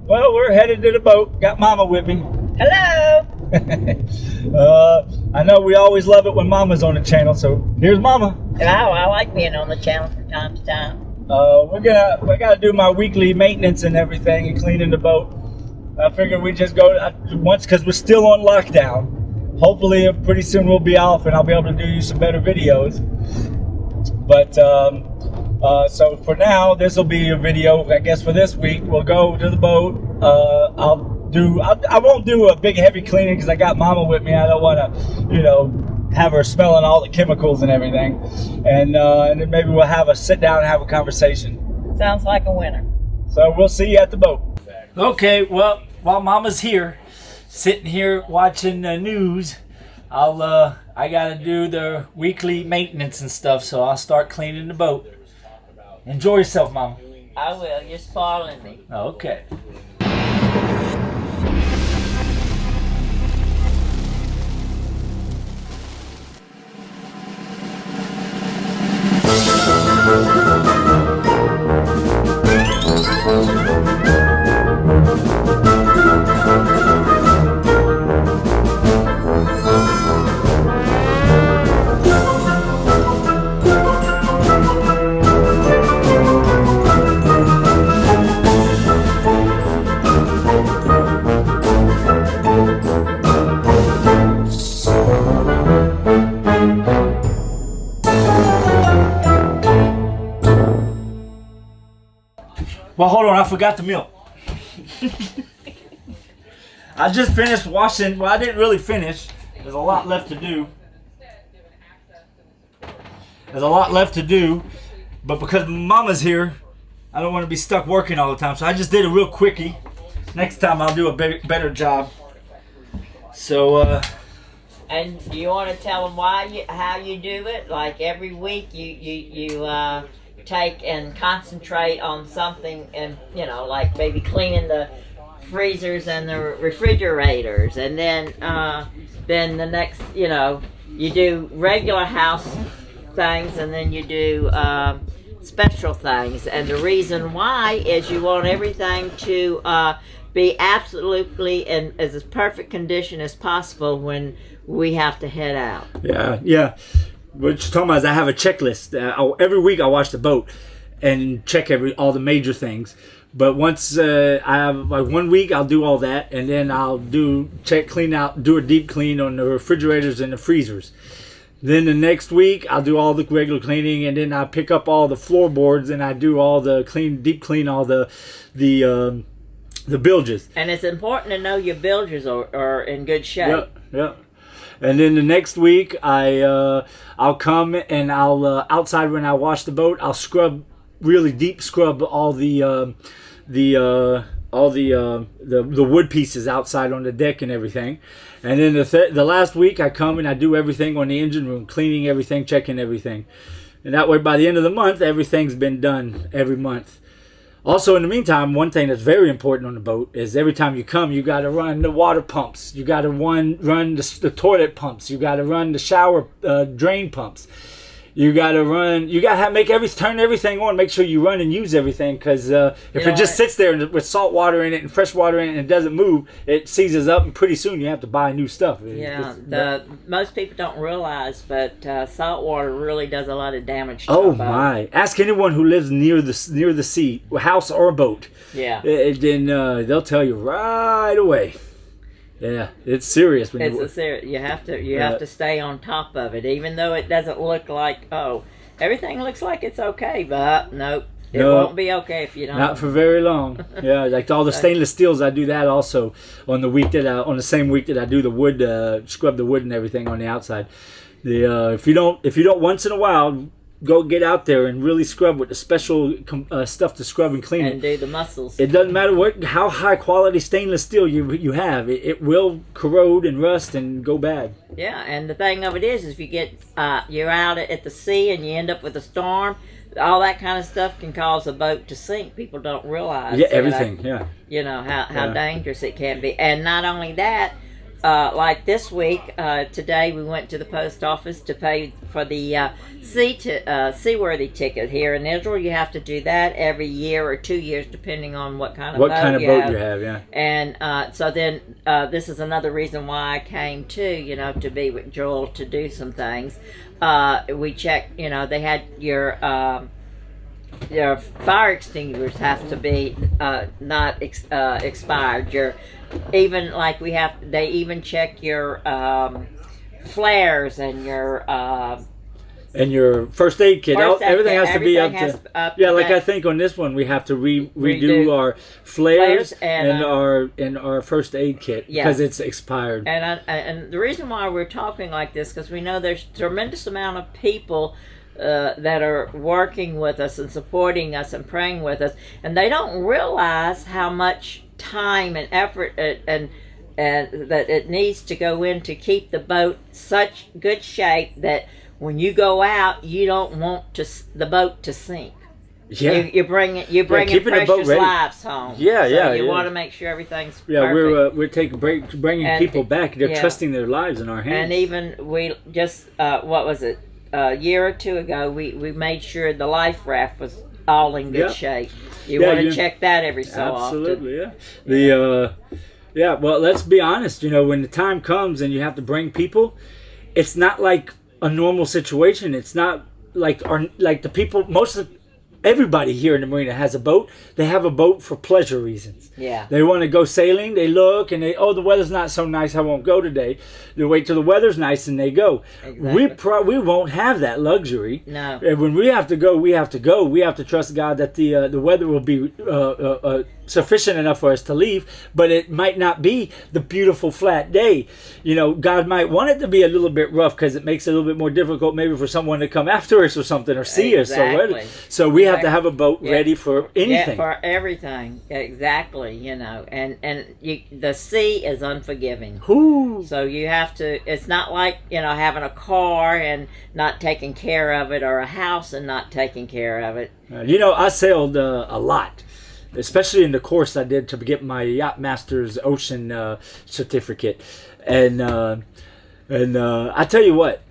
Well, we're headed to the boat. Got Mama with me. Hello. I know we always love it when Mama's on the channel, so here's Mama. Oh, I like being on the channel from time to time. We gotta do my weekly maintenance and everything and cleaning the boat. I figured we just go once because we're still on lockdown. Hopefully, pretty soon we'll be off and I'll be able to do you some better videos. But so for now, this will be a video. I guess for this week, we'll go to the boat. I won't do a big heavy cleaning because I got Mama with me. I don't want to, have her smelling all the chemicals and everything. And then maybe we'll have a sit down and have a conversation. Sounds like a winner. So we'll see you at the boat. Okay, well, while Mama's here, sitting here watching the news, I gotta do the weekly maintenance and stuff, so I'll start cleaning the boat. Enjoy yourself, Mama. I will. You're spoiling me. Okay. Well, hold on, I forgot the milk. I just finished washing. Well, I didn't really finish. There's a lot left to do. But because Mama's here, I don't want to be stuck working all the time. So I just did a real quickie. Next time I'll do a better job. So, And do you want to tell them how you do it? Like every week you take and concentrate on something, and like maybe cleaning the freezers and the refrigerators, and then the next you do regular house things, and then you do special things. And the reason why is you want everything to be absolutely in as perfect condition as possible when we have to head out. Yeah. What you're talking about is I have a checklist. Every week I watch the boat and check all the major things. But once I have like 1 week, I'll do all that, and then I'll do a deep clean on the refrigerators and the freezers. Then the next week I'll do all the regular cleaning, and then I pick up all the floorboards and I do all the deep clean all the bilges. And it's important to know your bilges are in good shape. Yeah. And then the next week, I'll come and I'll outside when I wash the boat, I'll really deep scrub all the wood pieces outside on the deck and everything. And then the last week, I come and I do everything on the engine room, cleaning everything, checking everything. And that way, by the end of the month, everything's been done every month. Also, in the meantime, one thing that's very important on the boat is every time you come, you got to run the water pumps. You got to run the toilet pumps. You got to run the shower drain pumps. You got to turn everything on. Make sure you run and use everything, because if it just sits there with salt water in it and fresh water in it and it doesn't move, it seizes up, and pretty soon you have to buy new stuff. Most people don't realize, but salt water really does a lot of damage to the boat. My! Ask anyone who lives near the sea, house or boat. Yeah. Then they'll tell you right away. Yeah, it's serious. You have to stay on top of it, even though it doesn't look like everything looks like it's okay, but nope. It won't be okay if you don't. Not for very long. Yeah, like all the stainless steels, I do that also on the same week that I do the wood, scrub the wood and everything on the outside. If you don't once in a while go get out there and really scrub with the special stuff to scrub and clean and do the muscles. It doesn't matter how high quality stainless steel you have, it will corrode and rust and go bad. Yeah, and the thing of it is if you get you're out at the sea and you end up with a storm, all that kind of stuff can cause a boat to sink. People don't realize. Yeah, everything. Yeah. How dangerous it can be, and not only that. like this week, today we went to the post office to pay for the seaworthy ticket. Here in Israel, you have to do that every year or 2 years, depending on what kind of boat you have. Yeah. And so then this is another reason why I came too, to be with Joel to do some things. We checked, they had your fire extinguishers have to be not expired. Even like they even check your flares and your first aid kit. Everything has to be up to. Like I think on this one we have to redo our flares and our first aid kit because it's expired. And the reason why we're talking like this, because we know there's a tremendous amount of people that are working with us and supporting us and praying with us, and they don't realize how much time and effort and that it needs to go in to keep the boat such good shape that when you go out, you don't want the boat to sink. Yeah, you're bringing precious lives home. You want to make sure everything's perfect. We're bringing people back. They're trusting their lives in our hands. And even we just what was it? A year or two ago, we made sure the life raft was all in good shape. You want to check that every so often. Absolutely, yeah. Well, let's be honest. When the time comes and you have to bring people, it's not like a normal situation. It's not like the people. Everybody here in the marina has a boat. They have a boat for pleasure reasons. Yeah. They want to go sailing. They look and the weather's not so nice. I won't go today. They wait till the weather's nice and they go. Exactly. We won't have that luxury. No. And when we have to go, we have to go. We have to trust God that the weather will be sufficient enough for us to leave. But it might not be the beautiful flat day. God might want it to be a little bit rough because it makes it a little bit more difficult maybe for someone to come after us or something or see us. So we have to have a boat ready for anything. Yeah, for everything. Exactly, and the sea is unforgiving. Ooh. So you have to, it's not like, having a car and not taking care of it, or a house and not taking care of it. I sailed a lot, especially in the course I did to get my Yacht Masters Ocean certificate. And I tell you what,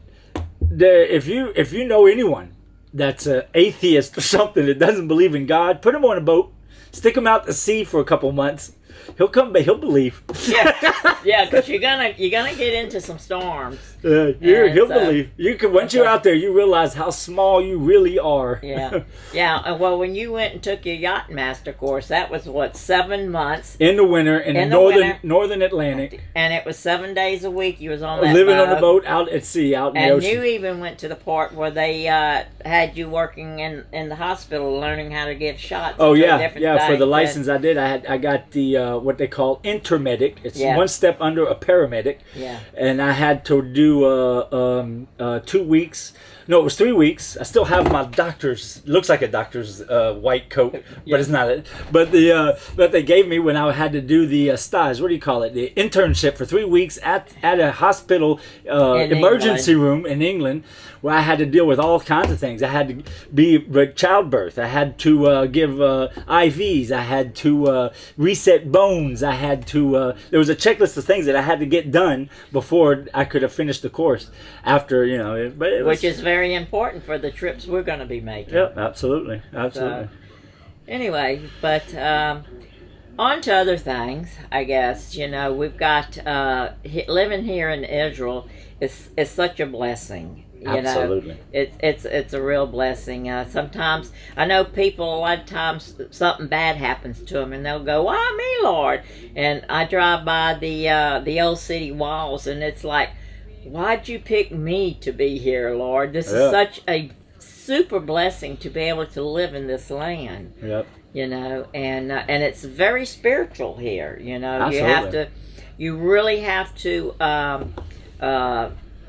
if you know anyone that's an atheist or something that doesn't believe in God, put him on a boat, stick him out to sea for a couple months. He'll come back. He'll believe. Yeah, because you're gonna get into some storms. He'll believe. Once you're out there, you realize how small you really are. Yeah. Well, when you went and took your yacht master course, that was 7 months in the winter in northern Atlantic, and it was 7 days a week. You was on that living boat. On the boat out at sea, out in the ocean. And you even went to the part where they had you working in the hospital, learning how to give shots. Oh yeah. For the license, I did. I got the what they call intermedic. It's one step under a paramedic. Yeah. And I had to do 2 weeks. No, it was 3 weeks. I still have my doctor's. Looks like a doctor's white coat, but it's not it. But that they gave me when I had to do the stage. What do you call it? The internship for 3 weeks at a hospital emergency room in England, where I had to deal with all kinds of things. I had to be with childbirth. I had to give IVs. I had to reset bones. I had to. There was a checklist of things that I had to get done before I could have finished the course. After which is very important for the trips we're going to be making. Yep, absolutely. So, anyway, but on to other things, I guess. We've got living here in Israel is such a blessing. Absolutely. It's a real blessing. Sometimes I know people, a lot of times something bad happens to them and they'll go, "Why me, Lord?" And I drive by the old city walls and it's like, why'd you pick me to be here, Lord? This is such a super blessing to be able to live in this land. Yep. And it's very spiritual here. Absolutely. You really have to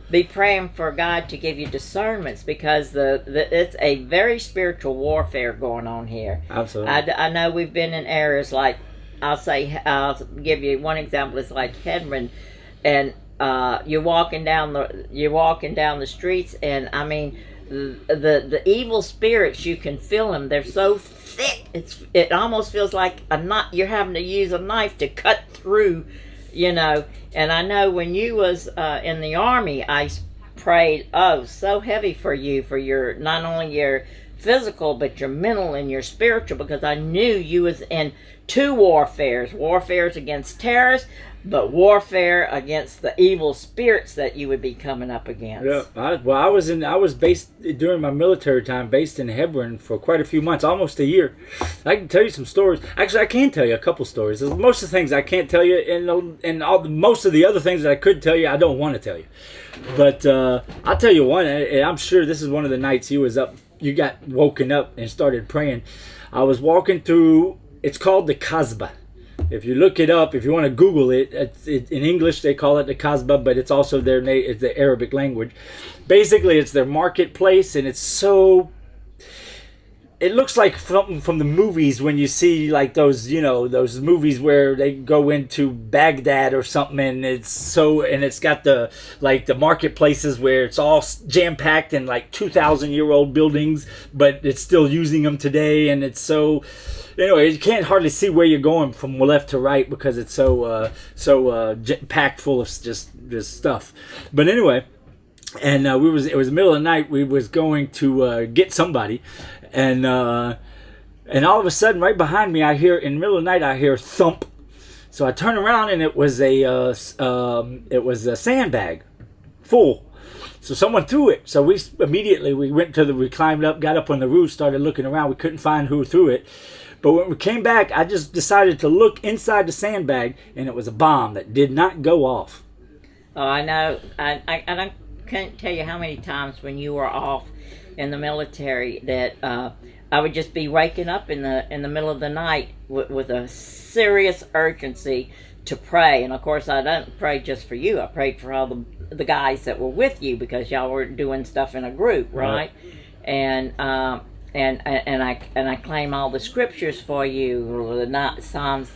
be praying for God to give you discernments, because it's a very spiritual warfare going on here. Absolutely. I know we've been in areas like, I'll give you one example. It's like Hedron, and you're walking down the streets, and I mean the evil spirits, you can feel them. They're so thick. It almost feels like you're having to use a knife to cut through you know. And I know when you was in the Army, I prayed so heavy for you, for your, not only your physical but your mental and your spiritual, because I knew you was in two warfares against terrorists, but warfare against the evil spirits that you would be coming up against. Yeah, I was based during my military time, based in Hebron for quite a few months, almost a year. I can tell you some stories. Actually, I can tell you a couple stories. Most of the things I can't tell you, and most of the other things that I could tell you, I don't want to tell you. But I'll tell you one, and I'm sure this is one of the nights you got woken up and started praying. I was walking through. It's called the Kasbah. If you look it up, if you want to Google it, in English they call it the Kasbah, but it's also it's the Arabic language. Basically, it's their marketplace, and it looks like something from the movies when you see like those movies where they go into Baghdad or something, and it's got the marketplaces where it's all jam packed in like 2,000-year-old buildings, but it's still using them today, and it's so. Anyway, you can't hardly see where you're going from left to right because it's so packed full of just stuff. But anyway, and it was the middle of the night. We was going to get somebody, and all of a sudden, right behind me, in the middle of the night, I hear thump. So I turn around, and it was a sandbag full. So someone threw it. So we climbed up, got up on the roof, started looking around. We couldn't find who threw it. But when we came back, I just decided to look inside the sandbag, and it was a bomb that did not go off. Oh, I know. I can't tell you how many times when you were off in the military that I would just be waking up in the middle of the night with a serious urgency to pray. And of course, I don't pray just for you. I prayed for all the guys that were with you, because y'all were doing stuff in a group, right? And I claim all the scriptures for you, Psalms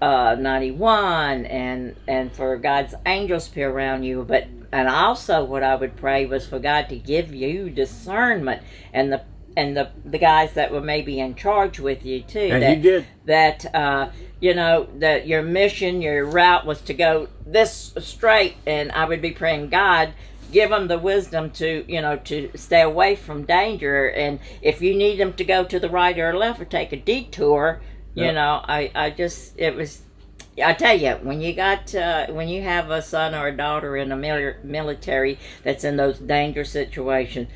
91, and for God's angels to be around you. And also what I would pray was for God to give you discernment, and the guys that were maybe in charge with you too. And He did. That that your mission, your route was to go this straight, and I would be praying, God, give them the wisdom to stay away from danger, and if you need them to go to the right or left or take a detour, I tell you, when you have a son or a daughter in the military that's in those dangerous situations,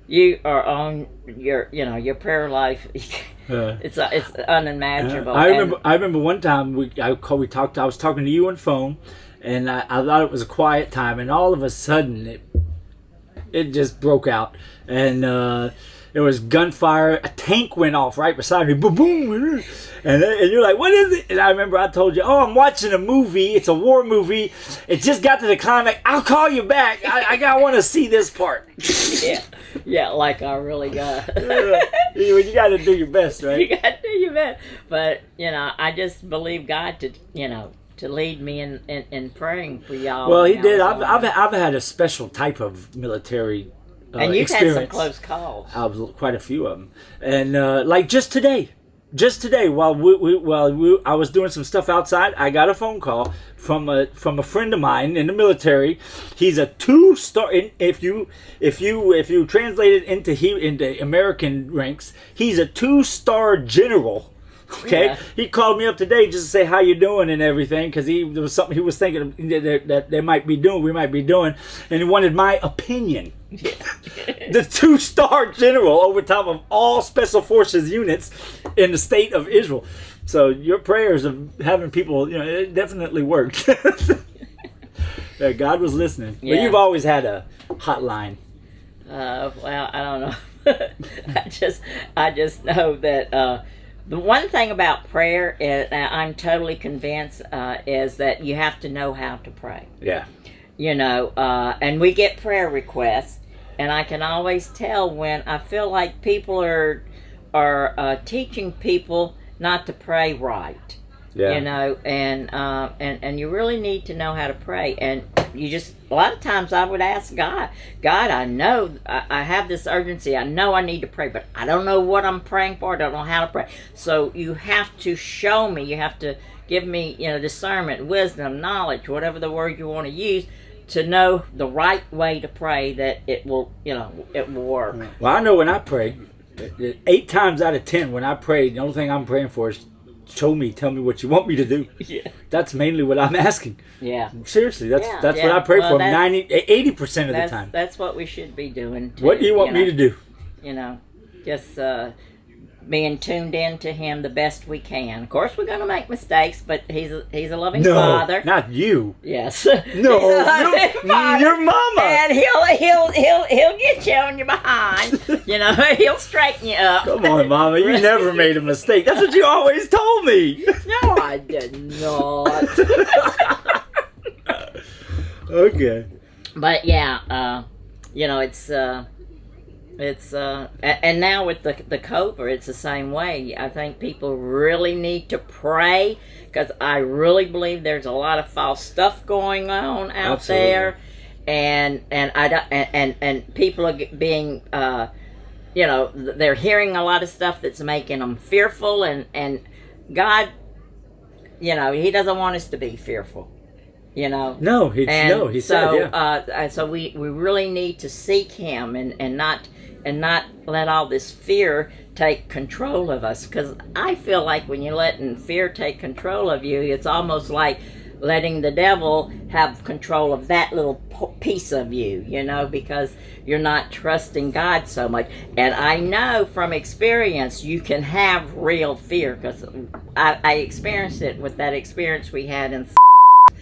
you are on your prayer life. It's unimaginable. I remember one time I was talking to you on the phone, and I thought it was a quiet time, and all of a sudden it just broke out, and there was gunfire. A tank went off right beside me, boom, boom, and you're like, "What is it?" And I remember I told you, "Oh, I'm watching a movie. It's a war movie. It just got to the climax. I'll call you back. I want to see this part." Yeah, like I really got. You got to do your best, right? You got to do your best, but I just believe God to lead me in praying for y'all. Well, He did. I've had a special type of military and you've experience. had some close calls. Quite a few of them, and like just today, while I was doing some stuff outside, I got a phone call from a friend of mine in the military. He's a 2-star. If you translate it into American ranks, he's a 2-star general. Okay, yeah. He called me up today just to say how you doing and everything, because there was something he was thinking that we might be doing, and he wanted my opinion. Yeah. The 2-star general over top of all special forces units in the state of Israel. So your prayers of having people, it definitely worked. Yeah, God was listening. Yeah. But you've always had a hotline. Well, I don't know. I just know that. The one thing about prayer is, I'm totally convinced, is that you have to know how to pray. Yeah. And we get prayer requests, and I can always tell when I feel like people are teaching people not to pray right. Yeah. And you really need to know how to pray. And you just, a lot of times I would ask God, I know I have this urgency. I know I need to pray, but I don't know what I'm praying for. I don't know how to pray. So you have to show me. You have to give me, discernment, wisdom, knowledge, whatever the word you want to use, to know the right way to pray, that it will, it will work. Well, I know when I pray, 8 times out of 10 when I pray, the only thing I'm praying for is tell me what you want me to do. Yeah. That's mainly what I'm asking. Yeah. Seriously, that's what I pray for 80% of the time. That's what we should be doing too, what do you want me to do? Just being tuned in to him the best we can. Of course, we're going to make mistakes, but he's a loving father. Not you. Yes. No, your mama. And he'll get you on your behind. He'll straighten you up. Come on, Mama. You never made a mistake. That's what you always told me. No, I did not. Okay. But yeah, it's and now with the COVID, it's the same way. I think people really need to pray, because I really believe there's a lot of false stuff going on out there, and people are being they're hearing a lot of stuff that's making them fearful, and God, he doesn't want us to be fearful. No, he said, yeah. So we really need to seek him and not let all this fear take control of us, because I feel like when you're letting fear take control of you, it's almost like letting the devil have control of that little piece of you, because you're not trusting God so much. And I know from experience you can have real fear, because I experienced it with that experience we had in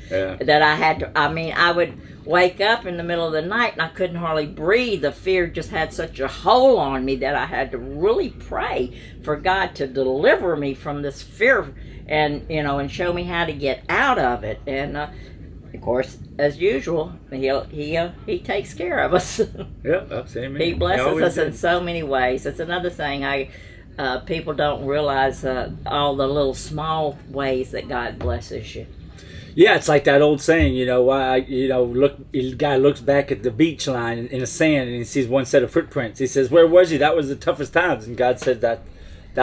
that I had to, I would wake up in the middle of the night and I couldn't hardly breathe. The fear just had such a hold on me that I had to really pray for God to deliver me from this fear, and show me how to get out of it. And of course, as usual, he takes care of us. Yeah, absolutely. He blesses us in so many ways. That's another thing people don't realize, all the little small ways that God blesses you. Yeah, it's like that old saying, the guy looks back at the beach line in the sand and he sees one set of footprints. He says, "Where was you? That was the toughest times." And God said that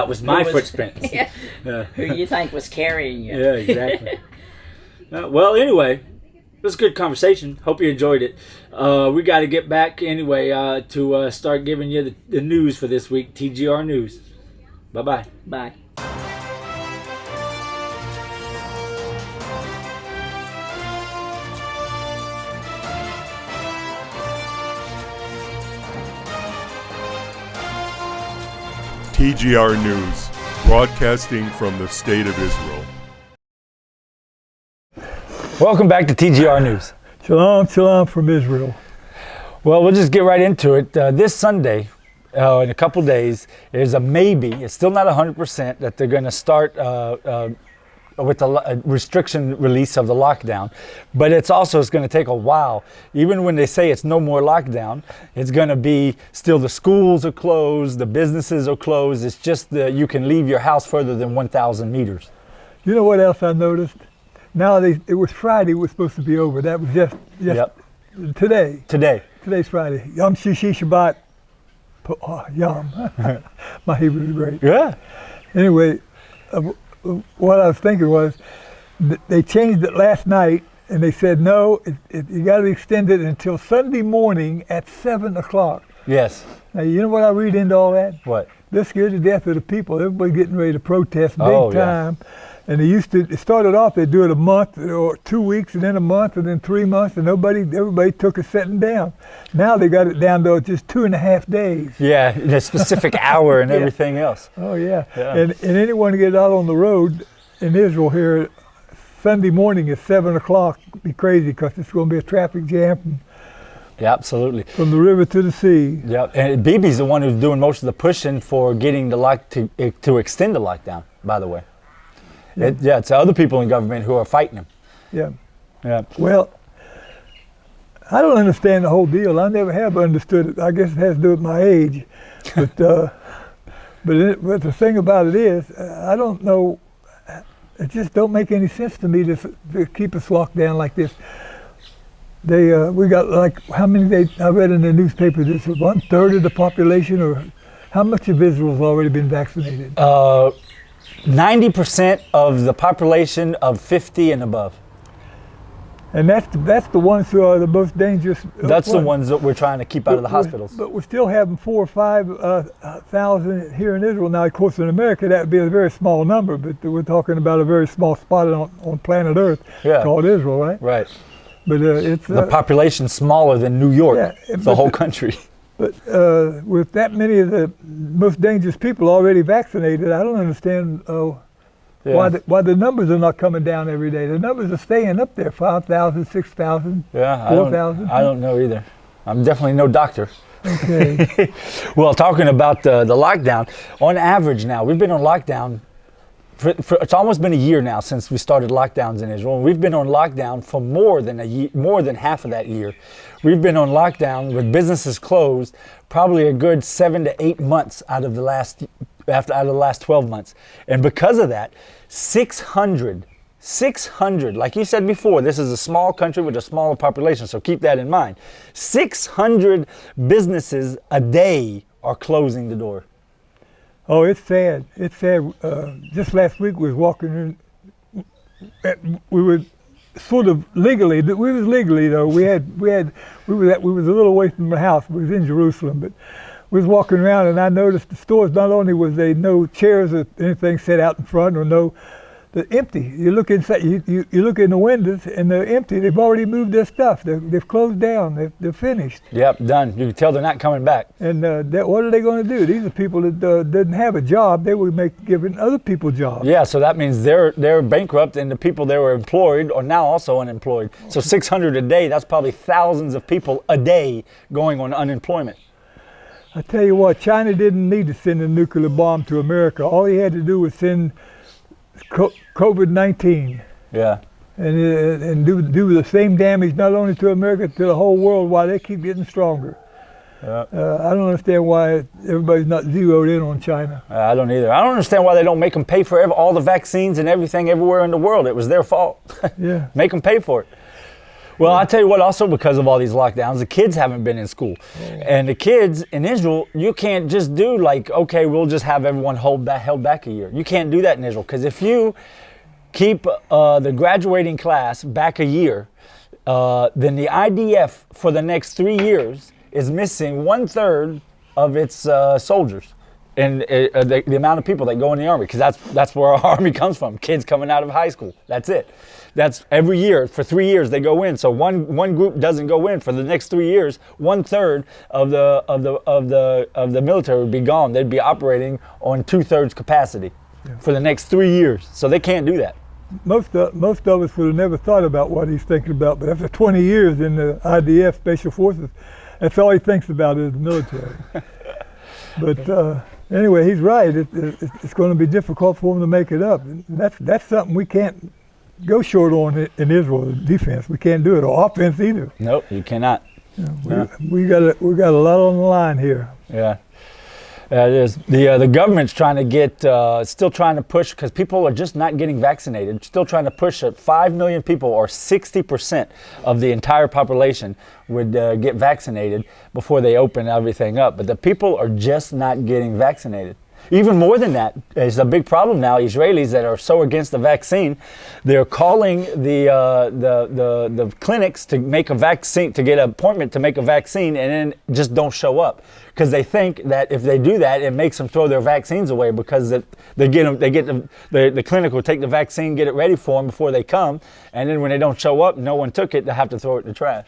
was my footprints. Yeah. Who you think was carrying you. Yeah, exactly. Well, anyway, it was a good conversation. Hope you enjoyed it. We got to get back anyway to start giving you the news for this week, TGR News. Bye-bye. Bye. TGR News, broadcasting from the State of Israel. Welcome back to TGR News. Shalom, shalom from Israel. Well, we'll just get right into it. This Sunday, in a couple days, there's a maybe. It's still not 100% that they're going to start with the restriction release of the lockdown, but it's going to take a while. Even when they say it's no more lockdown, it's going to be still, the schools are closed, the businesses are closed. It's just that you can leave your house further than 1,000 meters. You know what else I noticed? Nowadays, it was Friday was supposed to be over. That was just Yep. Today. Today's Friday. Yom Shishi Shabbat. Yom. My Hebrew is great. Yeah. Anyway, what I was thinking was, they changed it last night, and they said, no, you got to extend it until Sunday morning at 7 o'clock. Yes. Now, you know what I read into all that? What? This scared the death of the people. Everybody getting ready to protest big time. Yeah. And it started off, they'd do it a month or 2 weeks, and then a month, and then 3 months, and everybody took it sitting down. Now they got it down to just 2.5 days. Yeah, in a specific hour and everything else. Oh yeah. And anyone to get out on the road in Israel here, Sunday morning at 7 o'clock, be crazy, because it's going to be a traffic jam Yeah, absolutely. from the river to the sea. Yeah, and Bibi's the one who's doing most of the pushing for getting to extend the lockdown, by the way. Yeah. It's other people in government who are fighting him. Yeah. Well, I don't understand the whole deal. I never have understood it. I guess it has to do with my age. But but the thing about it is, I don't know. It just don't make any sense to me to keep us locked down like this. we got like how many? I read in the newspaper this was 1/3 of the population, or how much of Israel's already been vaccinated? 90% of the population of 50 and above. And that's the ones who are the most dangerous. That's the ones that we're trying to keep out of the hospitals. But we're still having 4,000 or 5,000 here in Israel. Now, of course, in America, that would be a very small number, but we're talking about a very small spot on planet Earth called Israel, right? Right. But it's the population's smaller than New York, the whole country. But with that many of the most dangerous people already vaccinated, I don't understand why the numbers are not coming down every day. The numbers are staying up there, 5,000, 6,000, 4,000. I don't know either. I'm definitely no doctor. Okay. Well, talking about the lockdown, on average now, we've been on lockdown it's almost been a year now since we started lockdowns in Israel. We've been on lockdown for more than half of that year. We've been on lockdown with businesses closed probably a good 7 to 8 months out of the last 12 months. And because of that, 600, like you said before, this is a small country with a smaller population, so keep that in mind. 600 businesses a day are closing the door. Oh, it's sad. It's sad. Just last week we was walking in, we were sort of legally, we was legally though, we was a little away from the house. We was in Jerusalem, but we was walking around and I noticed the stores, not only was there no chairs or anything set out in front, or they're empty. You look inside, you look in the windows and they're empty. They've already moved their stuff. They've closed down. They're finished. Yep, done. You can tell they're not coming back. And what are they going to do? These are people that didn't have a job. They were giving other people jobs. Yeah, so that means they're bankrupt, and the people that were employed are now also unemployed. So 600 a day, that's probably thousands of people a day going on unemployment. I tell you what, China didn't need to send a nuclear bomb to America. All he had to do was send COVID-19, and do the same damage not only to America, to the whole world, while they keep getting stronger. I don't understand why everybody's not zeroed in on China. I don't either. I don't understand why they don't make them pay for all the vaccines and everything everywhere in the world. It was their fault. Yeah. Make them pay for it. Well, I'll tell you what, also because of all these lockdowns, the kids haven't been in school. And the kids in Israel, you can't just do like, okay, we'll just have everyone held back a year. You can't do that in Israel, because if you keep the graduating class back a year, then the IDF for the next 3 years is missing 1/3 of its soldiers. And the amount of people that go in the army, because that's where our army comes from, kids coming out of high school. That's it. That's every year. For 3 years they go in. So one group doesn't go in for the next 3 years. 1/3 of the military would be gone. They'd be operating on 2/3 capacity for the next 3 years. So they can't do that. Most of us would have never thought about what he's thinking about. But after 20 years in the IDF Special Forces, that's all he thinks about is the military. But anyway, he's right. It's going to be difficult for him to make it up. And that's something we can't go short on in Israel. Defense, we can't do it, or offense either. Nope, you cannot. We got a lot on the line here. Yeah. It is. The government's trying to still trying to push, because people are just not getting vaccinated, still trying to push it. 5 million people, or 60% of the entire population, would get vaccinated before they open everything up. But the people are just not getting vaccinated. Even more than that, it's a big problem now. Israelis that are so against the vaccine, they're calling the clinics to make a vaccine, to get an appointment to make a vaccine, and then just don't show up, because they think that if they do that, it makes them throw their vaccines away, because the clinic will take the vaccine, get it ready for them before they come, and then when they don't show up, no one took it, they have to throw it in the trash.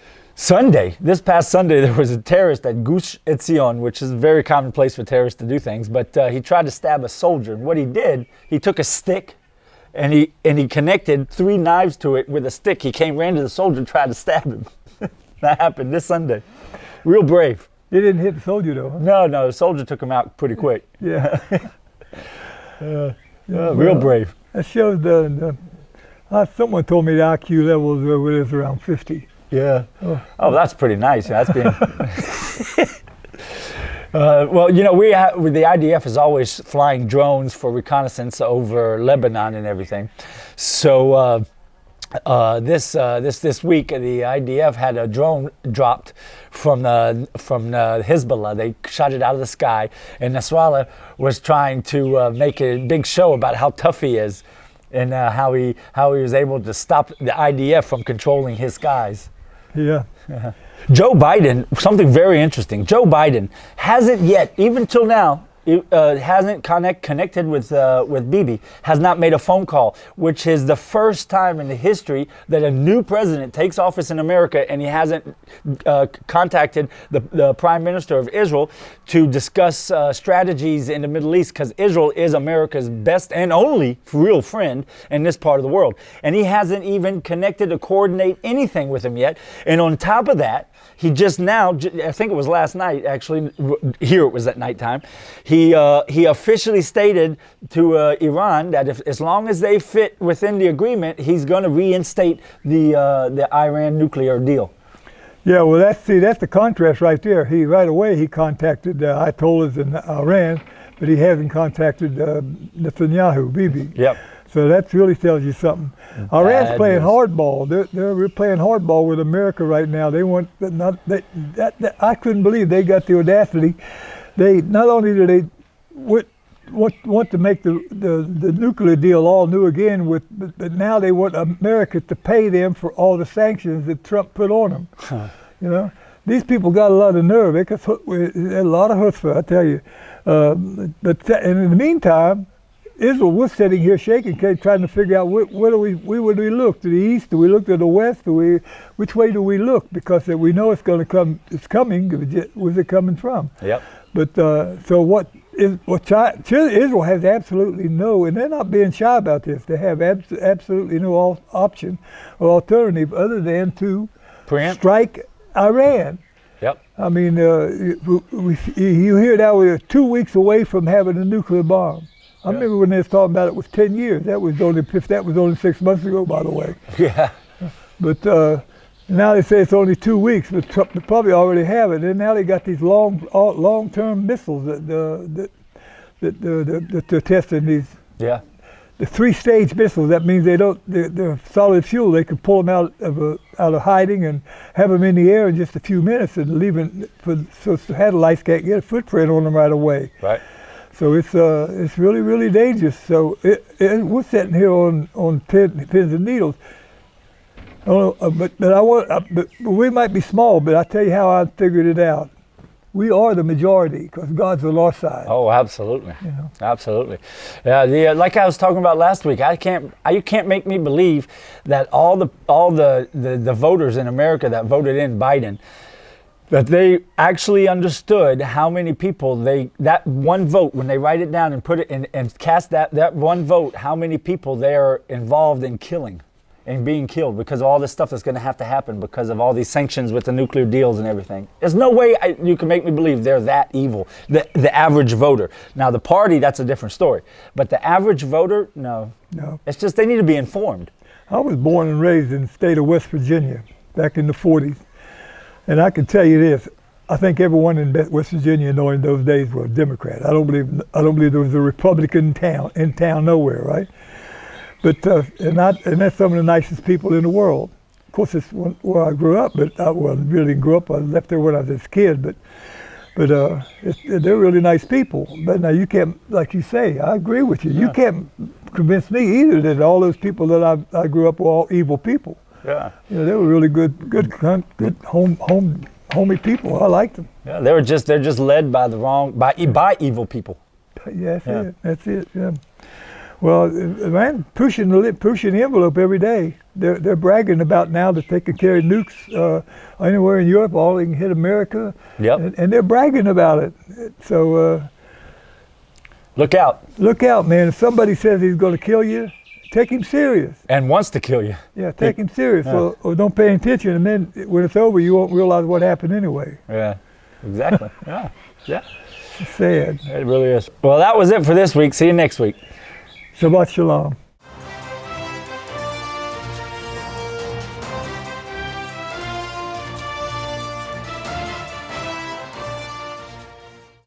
This past Sunday, there was a terrorist at Gush Etzion, which is a very common place for terrorists to do things, but he tried to stab a soldier. And what he did, he took a stick and he connected 3 knives to it with a stick. He ran to the soldier and tried to stab him. That happened this Sunday. Real brave. He didn't hit the soldier though. No, the soldier took him out pretty quick. Yeah. Real brave. That shows someone told me the IQ level is around 50. Yeah. Oh, that's pretty nice. That's being. Well, the IDF is always flying drones for reconnaissance over Lebanon and everything. So this week, the IDF had a drone dropped from Hezbollah. They shot it out of the sky, and Nasrallah was trying to make a big show about how tough he is, and how he was able to stop the IDF from controlling his skies. Yeah. Joe Biden, something very interesting. Joe Biden hasn't yet, even till now, hasn't connected with Bibi, has not made a phone call, which is the first time in the history that a new president takes office in America and he hasn't contacted the Prime Minister of Israel to discuss strategies in the Middle East, because Israel is America's best and only real friend in this part of the world. And he hasn't even connected to coordinate anything with him yet. And on top of that, he just now, I think it was last night, actually, here it was at nighttime, he officially stated to Iran that as long as they fit within the agreement, he's going to reinstate the Iran nuclear deal. Yeah, well, that's the contrast right there. Right away he contacted Ayatollahs in Iran, but he hasn't contacted Netanyahu, Bibi. Yep. So that really tells you something. Iran's playing hardball. They're playing hardball with America right now. They want I couldn't believe they got the audacity. They not only do they want to make the nuclear deal all new again, but now they want America to pay them for all the sanctions that Trump put on them. Huh. You know, these people got a lot of nerve. They got a lot of chutzpah, I tell you. But and in the meantime, Israel was sitting here shaking, trying to figure out where would we look? To the east? Do we look to the west? Which way do we look? Because we know it's going to come. It's coming. Where's it coming from? Yep. But so Israel has absolutely no, and they're not being shy about this. They have absolutely no option or alternative other than to strike Iran. Yep. I mean, you hear now we're 2 weeks away from having a nuclear bomb. I remember when they was talking about it was 10 years. That was only 6 months ago, by the way. Yeah. But now they say it's only 2 weeks, but they probably already have it. And now they got these long-term missiles that they're testing. These. Yeah. The 3-stage missiles. That means they're solid fuel. They can pull them out of hiding and have them in the air in just a few minutes and leave them so satellites can't get a footprint on them right away. Right. So it's really, really dangerous. So we're sitting here on pins and needles. But we might be small, but I tell you how I figured it out. We are the majority because God's on our side. Oh, absolutely. You know? Absolutely. Yeah, like I was talking about last week, you can't make me believe that all the voters in America that voted in Biden, that they actually understood how many people that one vote, when they write it down and put it in and cast that one vote, how many people they are involved in killing and being killed because of all this stuff that's going to have to happen because of all these sanctions with the nuclear deals and everything. There's no way you can make me believe they're that evil, the average voter. Now, the party, that's a different story. But the average voter, no. No. It's just they need to be informed. I was born and raised in the state of West Virginia back in the 40s. And I can tell you this, I think everyone in West Virginia in those days was a Democrat. I don't believe there was a Republican in town nowhere, right? But and that's some of the nicest people in the world. Of course, it's where I grew up, but I really didn't grow up. I left there when I was a kid, but they're really nice people. But now you can't, like you say, I agree with you. You can't convince me either that all those people that I grew up with were all evil people. Yeah. You know, they were really good homey people. I liked them. Yeah, they're just led by evil people. Yeah, that's it. Yeah. Well, man, pushing the envelope every day. They're bragging about now that they can carry nukes anywhere in Europe. All they can hit America. Yep. And they're bragging about it. So look out. Look out, man. If somebody says he's going to kill you, take him serious. And wants to kill you. Yeah, take him serious. Or don't pay attention, and then when it's over, you won't realize what happened anyway. Yeah, exactly. Yeah. It's sad. It really is. Well, that was it for this week. See you next week. Shabbat Shalom.